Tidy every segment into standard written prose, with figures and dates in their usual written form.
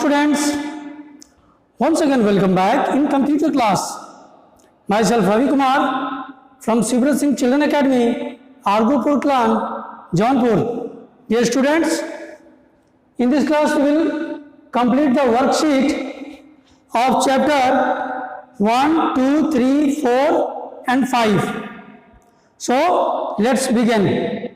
students, once again welcome back in computer class. Myself Ravi Kumar from Sivrat Singh Children Academy, Argopur Clan, Jaunpur. Dear students, in this class we will complete the worksheet of chapter 1, 2, 3, 4 and 5. So let's begin.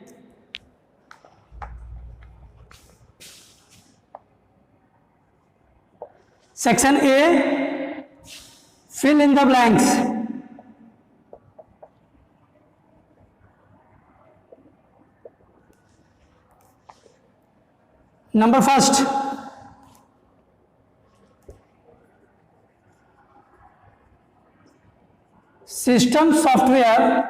Section A, fill in the blanks. Number first, system software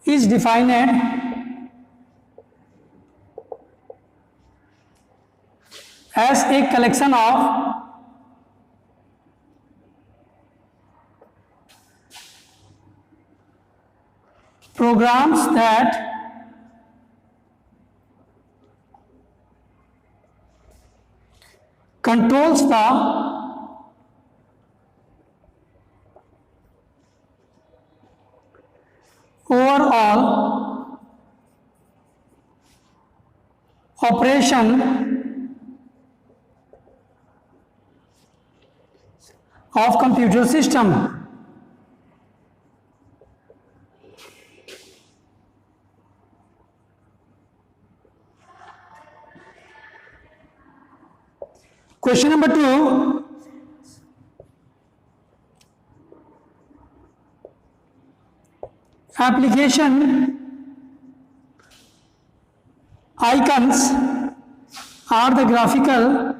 is defined as a collection of programs that controls the overall operation of computer system. Question number 2. Application icons are the graphical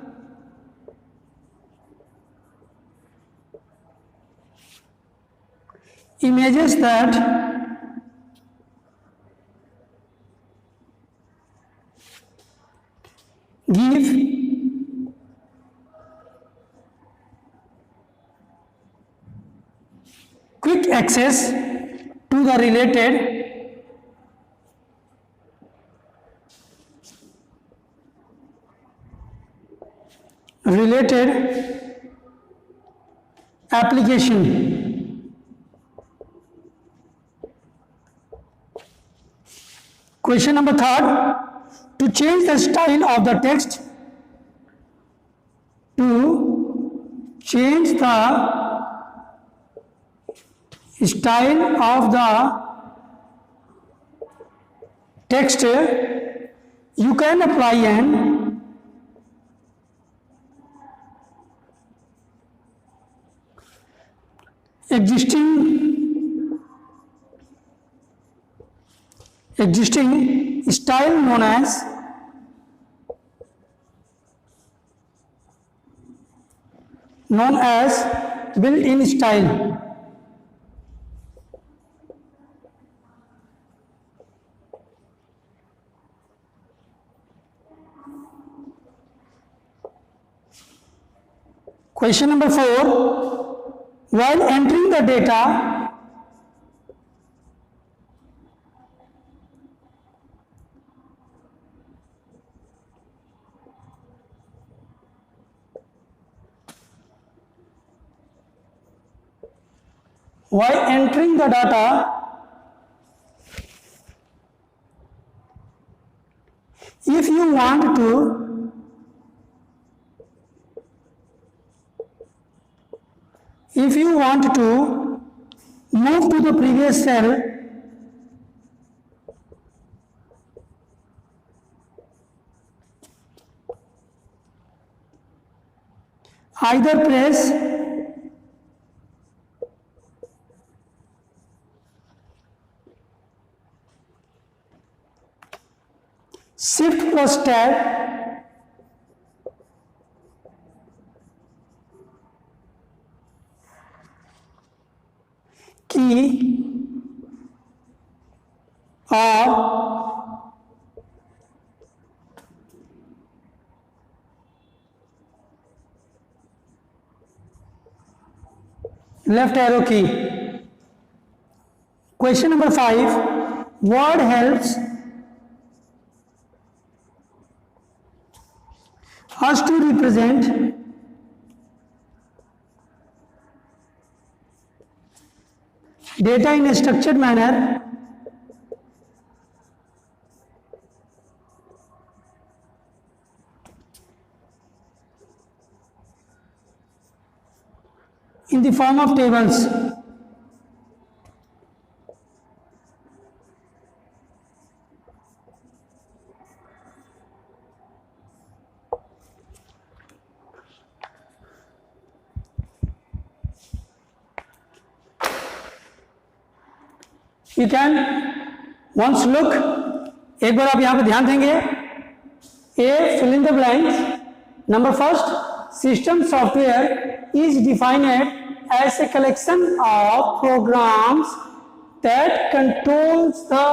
images that give quick access to the related application. Question number 3. To change the style of the text, you can apply an existing style known as built-in style. Question number 4. While entering the data, if you want to move to the previous cell, either press Shift plus Tab key or left arrow key. Question number 5. Word helps us to represent data in a structured manner in the form of tables. You can once look, एक बार आप यहाँ पे ध्यान देंगे. A, fill in the blanks. Number first, system software is defined as a collection of programs that controls the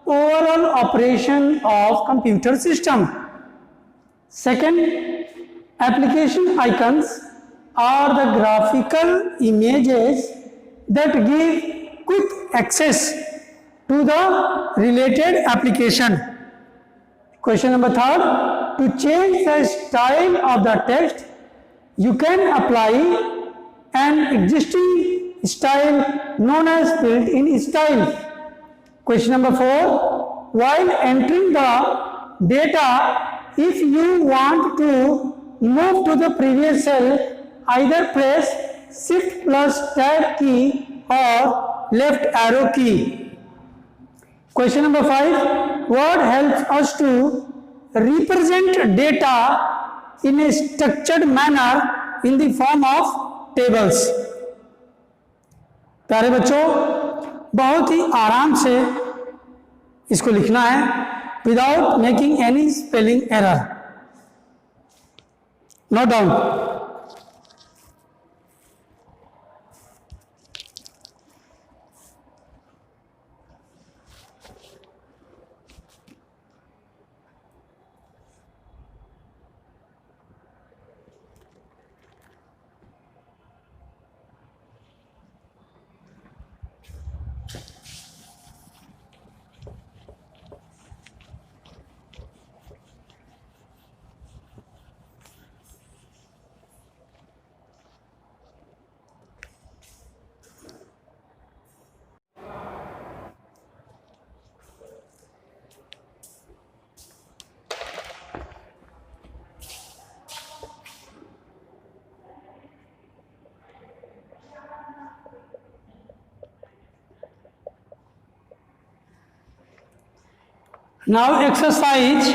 overall operation of computer system. Second, application icons are the graphical images that give quick access to the related application. Question number third, to change the style of the text, you can apply an existing style known as built-in style. Question number four, while entering the data, if you want to move to the previous cell, either press Shift plus Tab key or left arrow key. Question number 5, word helps us to represent data in a structured manner in the form of tables. प्यारे बच्चों, बहुत ही आराम से इसको लिखना है without making any spelling error. Note down. Now exercise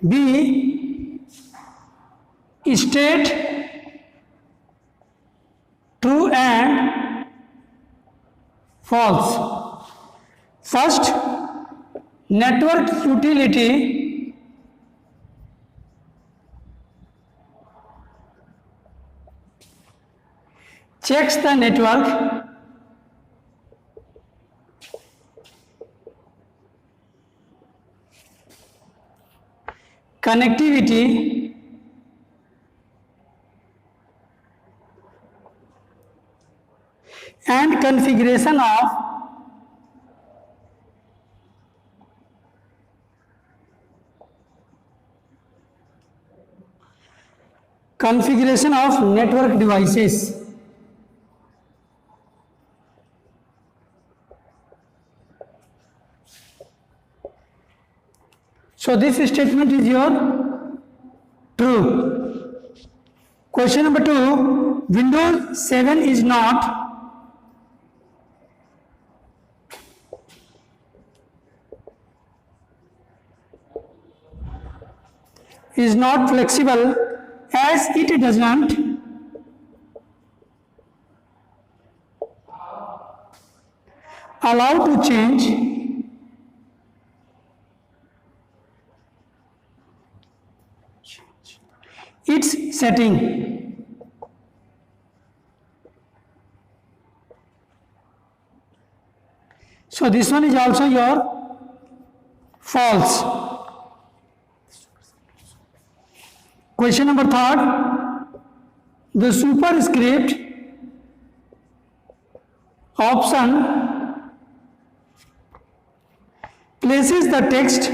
B, state true and false. First, network utility checks the network connectivity and configuration of network devices. So this statement is your true. Question number 2, Windows 7 is not flexible as it does not allow to change its setting. So this one is also your false. Question number 3, the superscript option places the text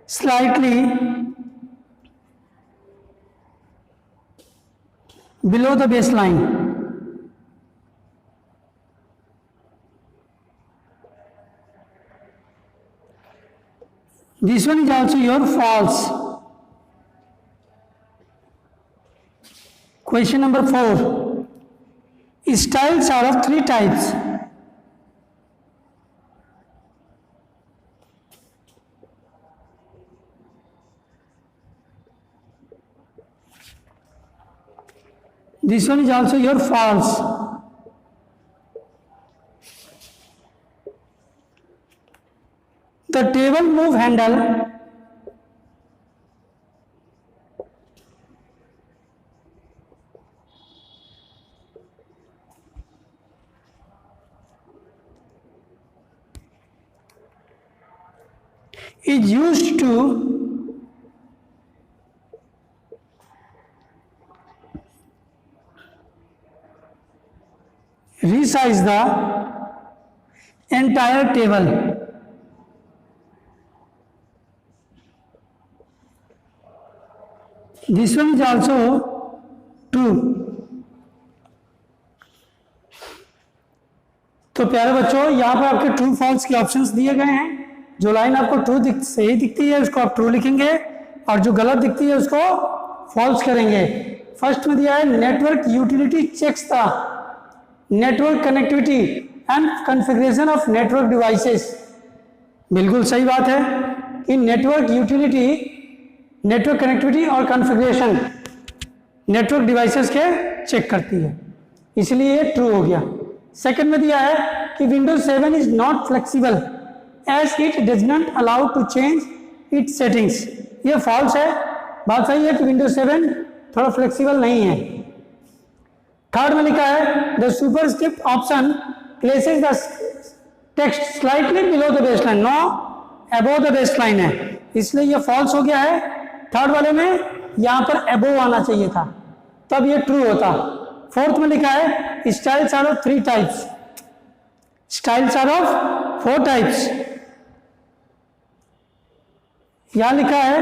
slightly below the baseline. This one is also your false. Question number 4. Styles are of 3 types. This one is also your false. The table move handle is used to resize the entire table. This one is also true. तो प्यारे बच्चों, यहाँ पर आपके true false के options दिए गए हैं. जो लाइन आपको ट्रू सही दिखती है उसको आप ट्रू लिखेंगे और जो गलत दिखती है उसको फॉल्स करेंगे. फर्स्ट में दिया है network utility checks the network connectivity and configuration of network devices. बिल्कुल सही बात है कि नेटवर्क यूटिलिटी, नेटवर्क कनेक्टिविटी और कॉन्फ़िगरेशन नेटवर्क डिवाइसेस के चेक करती है, इसलिए ये ट्रू हो गया. सेकंड में दिया है कि Windows 7 is not flexible as it does not allow to change its settings. ये फॉल्स है. बात सही है कि विंडोज 7 थोड़ा फ्लेक्सिबल नहीं है. थर्ड में लिखा है the superscript option places the text slightly below the baseline, no above the baseline है, इसलिए ये फॉल्स हो गया है. थर्ड वाले में यहाँ पर अबोव आना चाहिए था, तब ये ट्रू होता. फोर्थ में लिखा है styles are of 3 types. Styles are of 4 types. यहां लिखा है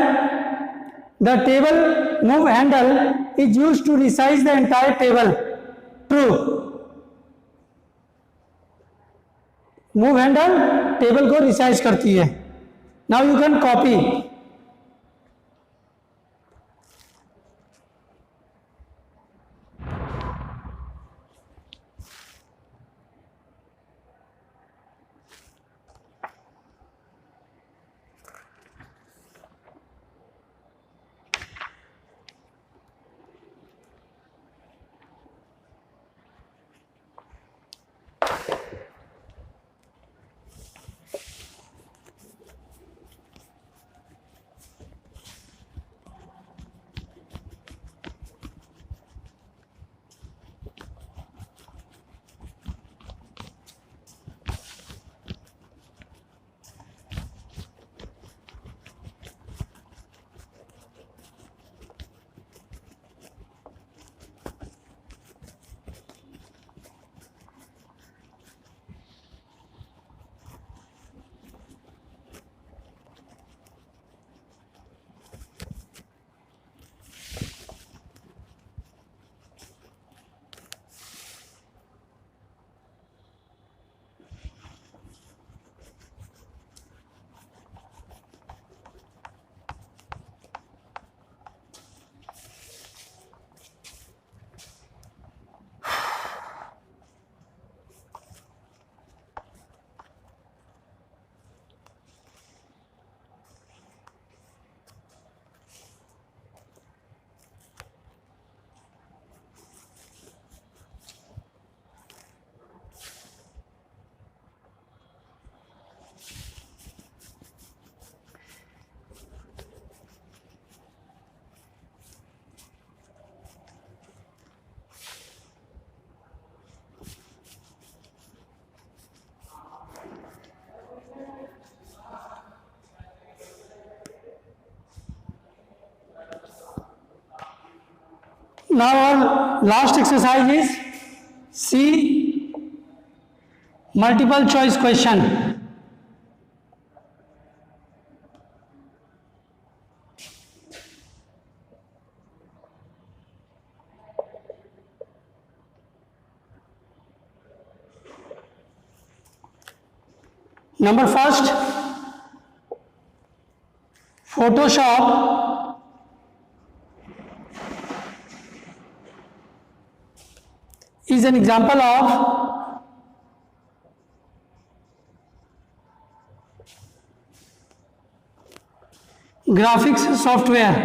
the table move handle is used to resize the entire table. True. Move handle table को रिसाइज करती है. Now you can copy. Now our last exercise is C, multiple choice question. Number first, Photoshop is an example of graphics software.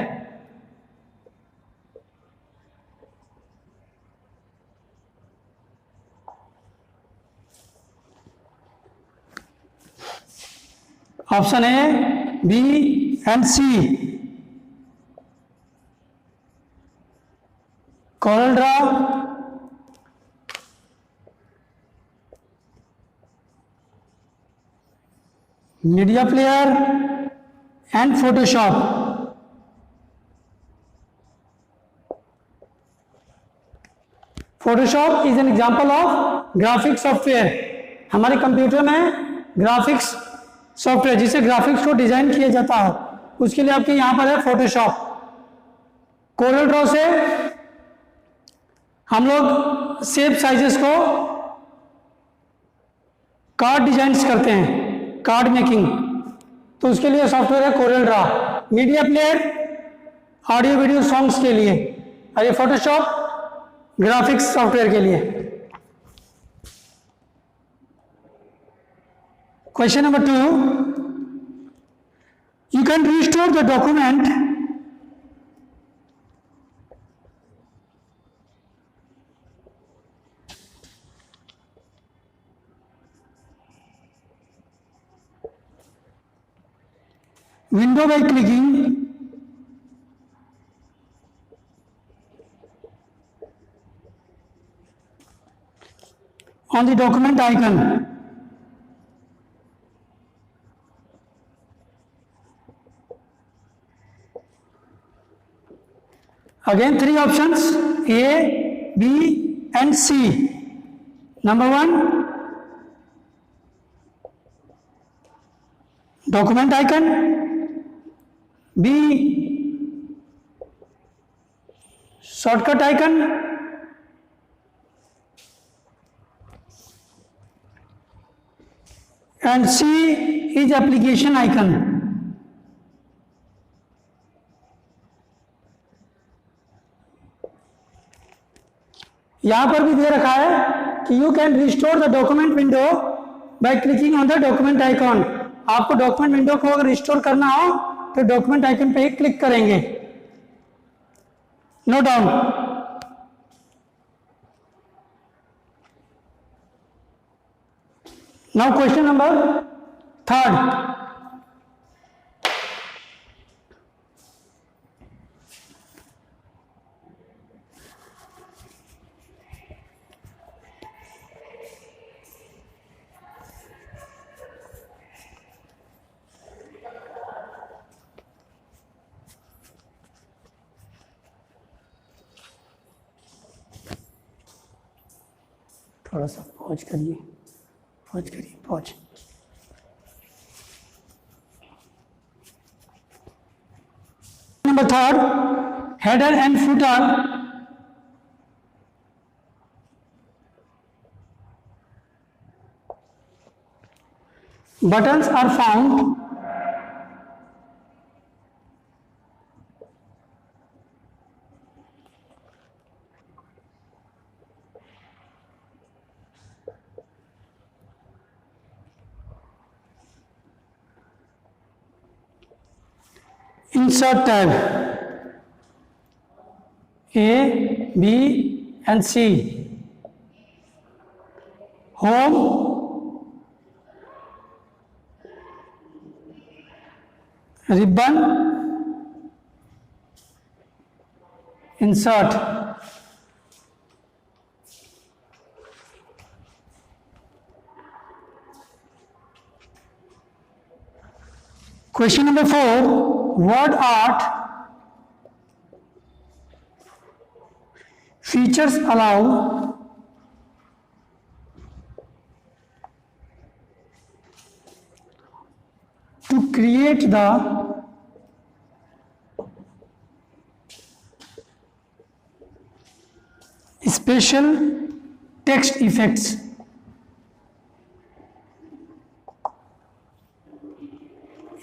Option A, B and C. Corel Draw, media player and Photoshop. Photoshop is an example of graphic software. हमारे computer में graphics software जिसे graphics को design किया जाता है, उसके लिए आपके यहां पर है फोटोशॉप। कोरल ड्रॉ से हम लोग शेप साइजेस को कार्ड डिजाइन करते हैं, कार्ड मेकिंग, तो उसके लिए सॉफ्टवेयर है Corel Draw. Media player audio video songs के लिए, और ये फोटोशॉप ग्राफिक्स सॉफ्टवेयर के लिए। Question number 2, you can restore the document window by clicking on the document icon. Again, three options A, B and C. Number 1, document icon. B, shortcut icon. And C is application icon. यहां पर भी दे रखा है कि you can restore the document window by clicking on the document icon. आपको document window को अगर restore करना हो तो डॉक्यूमेंट आइकन पे ही क्लिक करेंगे। Note down. Now question number 3, थोड़ा सा पॉज करिए, pause. Number 3, header and footer buttons are found insert tab A, B and C. Home, ribbon, insert. Question number 4, word art features allow to create the special text effects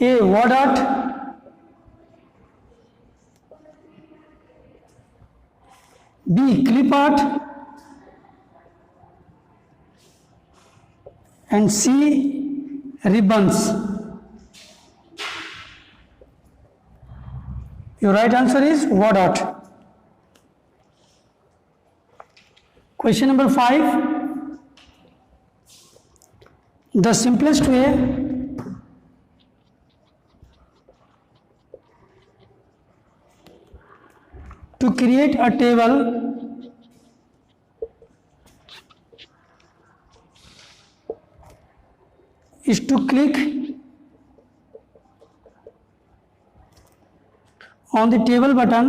A. Word art, B. Clip art, and C. Ribbons. Your right answer is word art. Question number 5. The simplest way to create a table is to click on the table button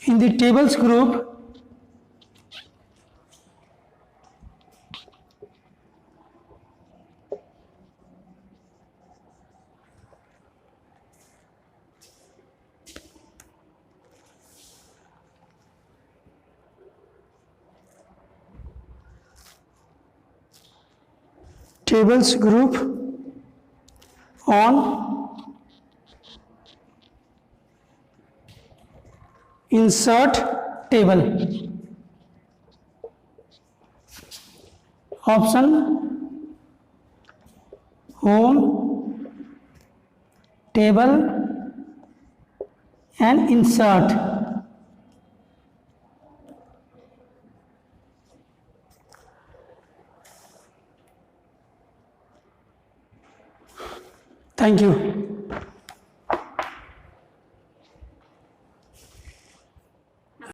in the tables group on insert table. Option home, table and insert. Thank you.